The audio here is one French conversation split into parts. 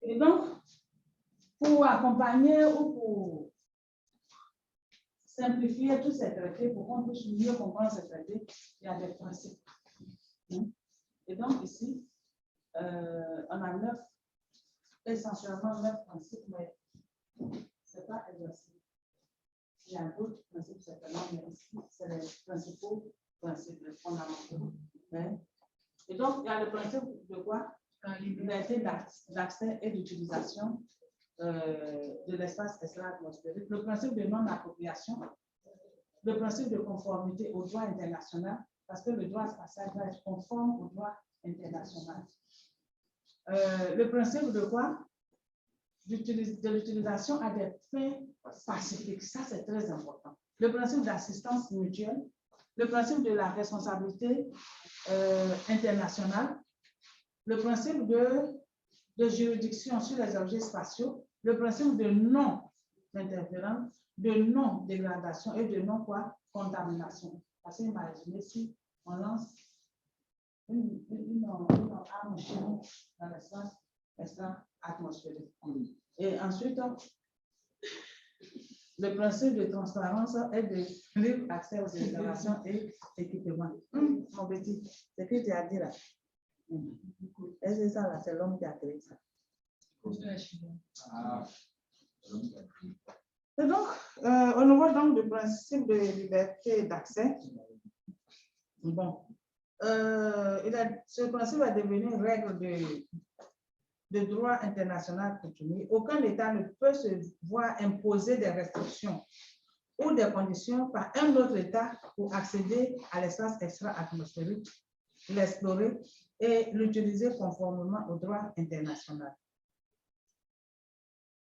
Et donc, pour accompagner ou pour simplifier tous ces traités, pour qu'on puisse mieux comprendre ces traités, il y a des principes. Et donc, ici, on a essentiellement 9 principes, mais ce n'est pas exhaustif. Il y a d'autres principes, certainement, mais ici, c'est les principaux principes, les fondamentaux. Et donc, il y a le principe de quoi? Liberté d'accès et d'utilisation de l'espace extra-atmosphérique, le principe de non-appropriation, le principe de conformité au droit international, parce que le droit spatial doit être conforme au droit international. Le principe de quoi? De l'utilisation à des fins pacifiques, ça c'est très important. Le principe d'assistance mutuelle, le principe de la responsabilité internationale, le principe de juridiction sur les objets spatiaux, le principe de non-interférence, de non-dégradation et de non-contamination. Parce que imaginez si on lance une arme chimique dans l'espace extra-atmosphérique. Et ensuite, le principe de transparence est de libre accès aux informations et équipements. Mon petit, c'est ce que tu as dit là. Est-ce que ça, c'est l'homme qui a créé ça? Et donc, au niveau donc, du principe de liberté d'accès, bon, ce principe est devenu une règle de droit international coutumier. Aucun État ne peut se voir imposer des restrictions ou des conditions par un autre État pour accéder à l'espace extra-atmosphérique, l'explorer et l'utiliser conformément au droit international.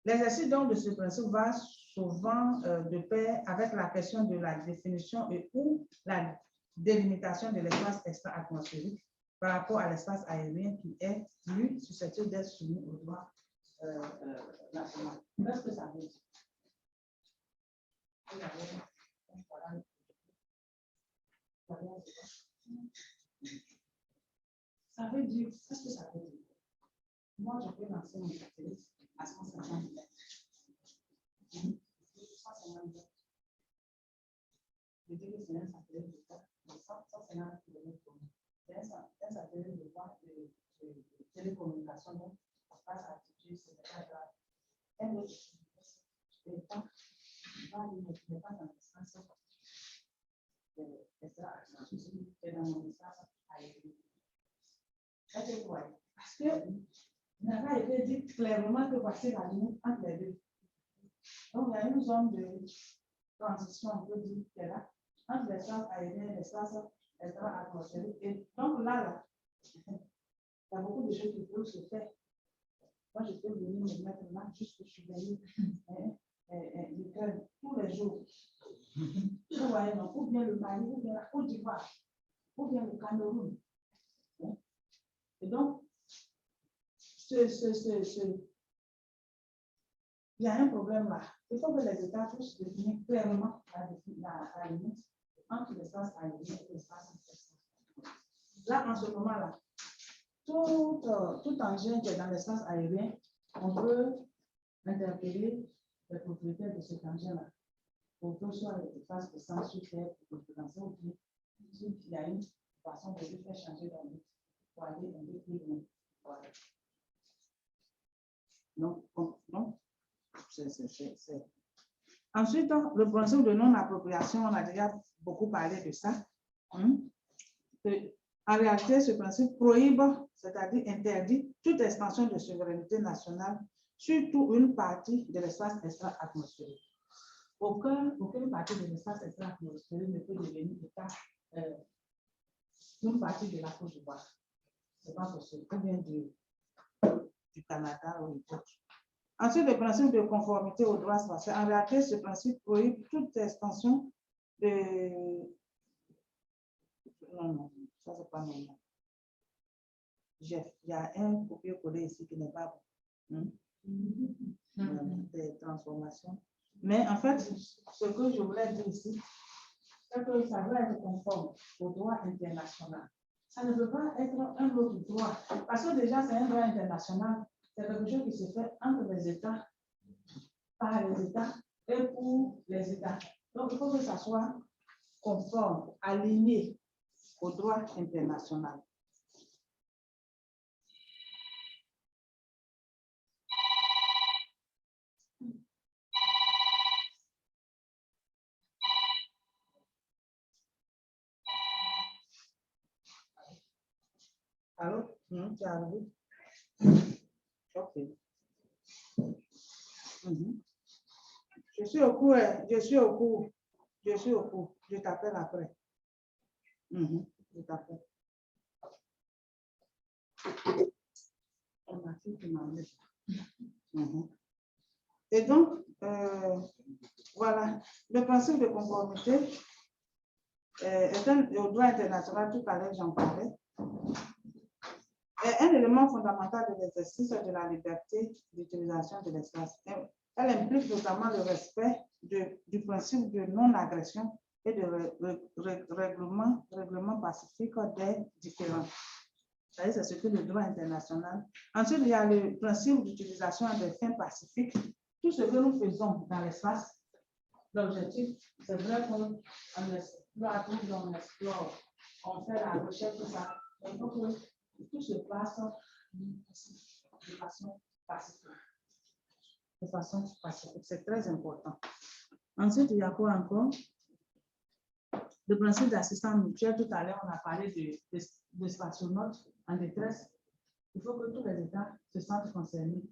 L'exercice donc de ce principe va souvent de pair avec la question de la définition et ou la délimitation de l'espace extra-atmosphérique par rapport à l'espace aérien qui est, lui, susceptible d'être soumis au droit national. Qu'est-ce que ça veut dire? Ça veut dire, qu'est-ce que ça veut dire? Moi, je peux lancer mon satellite à 150 mètres. 150 mètres. Je dis que c'est un satellite de 150 km. C'est un satellite de télécommunication, donc ça passe à altitude, c'est pas grave. Un autre, je ne vais pas dans l'espace extra-atmosphérique, c'est dans mon espace aérien. Parce que il n'a pas été dit clairement que voici la limite entre les deux. Donc, il y a une zone de transition, on peut dire, qui est là, entre l'espace aérien et l'espace extra-atmosphérique. Et donc, là, il y a beaucoup de choses qui peuvent se faire. Moi, je peux venir me mettre là, juste que je suis venu l'Ukraine tous les jours. Vous voyez, donc, ou bien le Mali, ou bien la Côte d'Ivoire, ou bien le Cameroun. Et donc, il y a un problème là. Il faut que les États puissent définir clairement la limite entre l'espace aérien et l'espace extra. Là, en ce moment-là, tout engin qui est dans l'espace aérien, on peut interpeller les propriétaires de cet engin-là pour que soit les fasse de censure pour confidentiel, s'il y a une façon de lui faire changer d'orbite pour aller un peu plus loin. Voilà. Non. Ensuite, le principe de non-appropriation, on a déjà beaucoup parlé de ça. En réalité, ce principe prohibe, c'est-à-dire interdit, toute extension de souveraineté nationale, surtout une partie de l'espace extra-atmosphérique. Aucune partie de l'espace extra-atmosphérique ne peut devenir État, une partie de la Côte d'Ivoire. Ce n'est pas possible. Ou bien du Canada ou autre. Ensuite, le principe de conformité au droit spatial. En réalité, ce principe prohibe toute extension de... Non, ça c'est pas normal. Il y a un copier-coller ici qui n'est pas bon. Des transformations. Mais en fait, ce que je voulais dire ici, c'est que ça doit être conforme au droit international. Ça ne peut pas être un autre droit. Parce que déjà, c'est un droit international c'est quelque chose qui se fait entre les États, par les États et pour les États. Donc, il faut que ça soit conforme, aligné au droit international. Allô? Tu es arrivé? Ok. Je suis au cours, je suis au cours. Je suis au cours. Je t'appelle après. Je t'appelle. On a tout qui m'enlève. Et donc, voilà, le principe de conformité est au droit international, tout à l'heure j'en parlais, est un élément fondamental de l'exercice de la liberté d'utilisation de l'espace. Elle implique notamment le respect du principe de non-agression et de règlement pacifique des différends. C'est ce que le droit international. Ensuite, il y a le principe d'utilisation à des fins pacifiques. Tout ce que nous faisons dans l'espace, l'objectif, c'est vrai qu'on explore, on explore, on fait la recherche, tout ça. Il faut que tout se passe de façon pacifique. De façon pacifique, c'est très important. Ensuite, il y a quoi encore? Le principe d'assistance mutuelle, tout à l'heure, on a parlé de spationautes en détresse. Il faut que tous les États se sentent concernés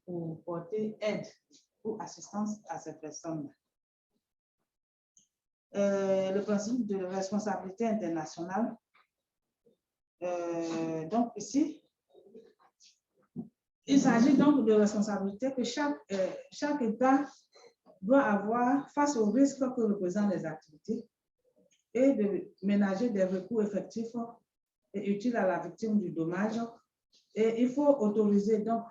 pour porter aide ou assistance à ces personnes. Le principe de responsabilité internationale. Donc ici, il s'agit donc de responsabilité que chaque État doit avoir face aux risques que représentent les activités et de ménager des recours effectifs et utiles à la victime du dommage. Et il faut autoriser donc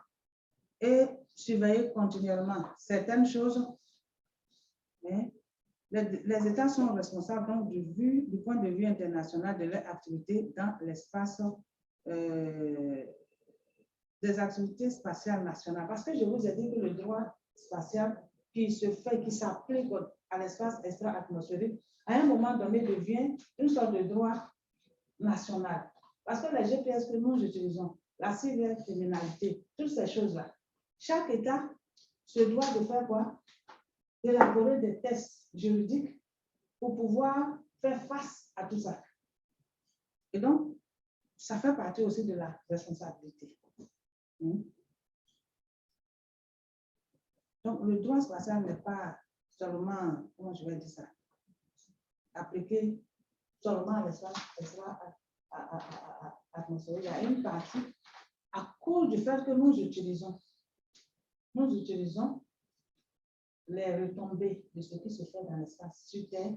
et surveiller continuellement certaines choses. Les États sont responsables donc du point de vue international de leur activité dans l'espace des activités spatiales nationales. Parce que je vous ai dit que le droit spatial qui se fait, qui s'applique à l'espace extra-atmosphérique, à un moment donné devient une sorte de droit national. Parce que les GPS que nous utilisons, la cybercriminalité, toutes ces choses-là, chaque État se doit de faire quoi? D'élaborer des tests juridiques pour pouvoir faire face à tout ça. Et donc, ça fait partie aussi de la responsabilité. Donc, le droit spatial n'est pas seulement, comment je vais dire ça, appliqué seulement à l'espace atmosphérique. Il y a une partie à cause du fait que nous utilisons les retombées de ce qui se fait dans l'espace sur Terre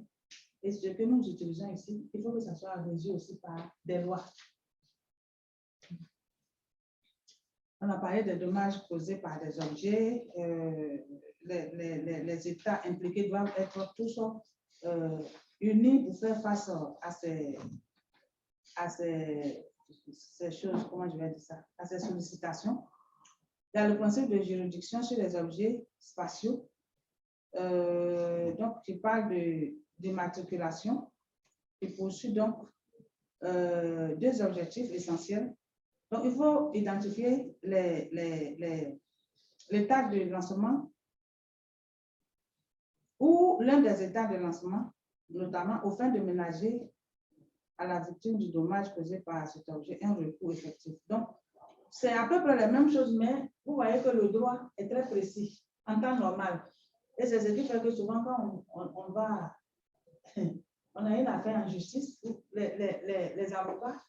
et ce que nous utilisons ici, il faut que ça soit régi aussi par des lois. On a parlé des dommages causés par des objets. Les États impliqués doivent être tous unis pour faire face à ces choses, comment je vais dire ça, à ces sollicitations. Il y a le principe de juridiction sur les objets spatiaux. Donc, qui parle de matriculation et poursuit donc deux objectifs essentiels. Donc, il faut identifier l'état de lancement ou l'un des états de lancement, notamment au fin de ménager à la victime du dommage causé par cet objet un recours effectif. Donc, c'est à peu près la même chose, mais vous voyez que le droit est très précis en temps normal. Et c'est ce qui fait que souvent, quand on a une affaire en justice, les avocats,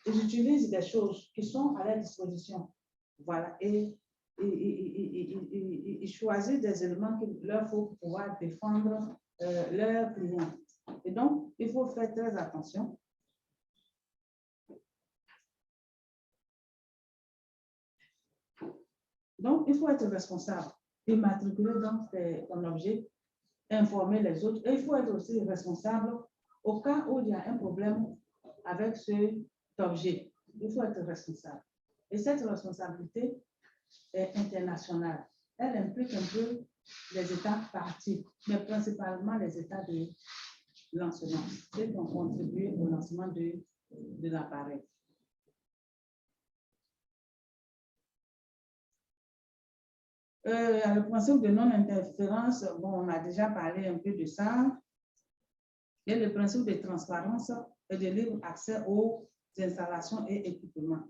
ils utilisent des choses qui sont à leur disposition. Voilà. Et ils choisissent des éléments qu'il leur faut pour pouvoir défendre leurs clients. Et donc, il faut faire très attention. Donc, il faut être responsable, immatriculer donc ton objet, informer les autres. Et il faut être aussi responsable au cas où il y a un problème avec cet objet. Il faut être responsable. Et cette responsabilité est internationale. Elle implique un peu les États parties, mais principalement les États de lancement, ceux qui ont contribué au lancement de l'appareil. Le principe de non-interférence, bon, on a déjà parlé un peu de ça. Et le principe de transparence et de libre accès aux installations et équipements.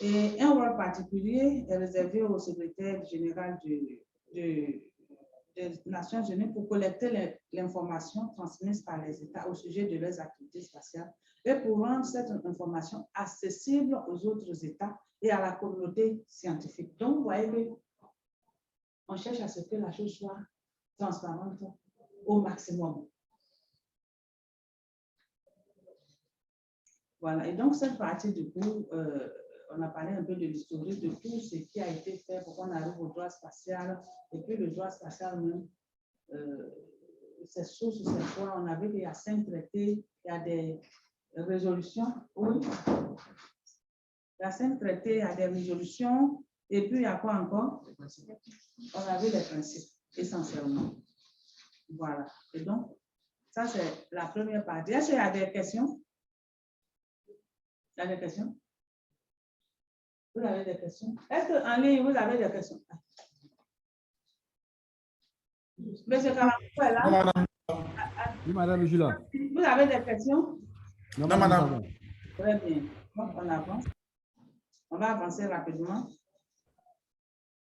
Et un rôle particulier est réservé au secrétaire général des Nations Unies pour collecter l'information transmise par les États au sujet de leurs activités spatiales et pour rendre cette information accessible aux autres États et à la communauté scientifique. Donc, vous voyez qu'on cherche à ce que la chose soit transparente au maximum. Voilà, et donc cette partie du coup, on a parlé un peu de l'historique de tout ce qui a été fait pour qu'on arrive au droit spatial, et puis le droit spatial même, c'est source, c'est quoi, on a vu qu'il y a 5 traités, il y a des résolutions, oui, il y a 5 traités, il y a des résolutions, et puis il y a quoi encore? On a vu les principes, essentiellement. Voilà, et donc, ça c'est la première partie. Est-ce qu'il y a des questions? Il y a des questions? Vous avez des questions? Est-ce qu'en ligne, vous avez des questions? Monsieur Karamou est là? Non, madame. Oui, madame, je suis là. Vous avez des questions? Non, Non, madame. ça va. Très bien. Donc, on avance. On va avancer rapidement.